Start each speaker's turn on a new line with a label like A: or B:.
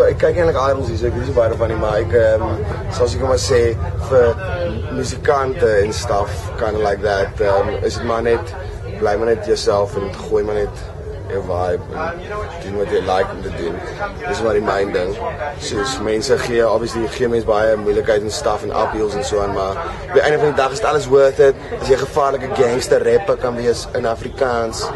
A: ek kyk eintlik idols hier, so ek weet nie baie van nie, maar ek soos ek maar sê vir musikante en stuff kind of like that, is dit maar net bly maar net jouself en gooi maar net jou vibe en doen wat jy like om te doen. Dis maar die main ding. Soos mense gee mense baie moeilikheid en stuff en appeals en so aan, maar op die einde van die dag is dit alles worth it. As jy 'n gevaarlike gangster rapper kan wees in Afrikaans,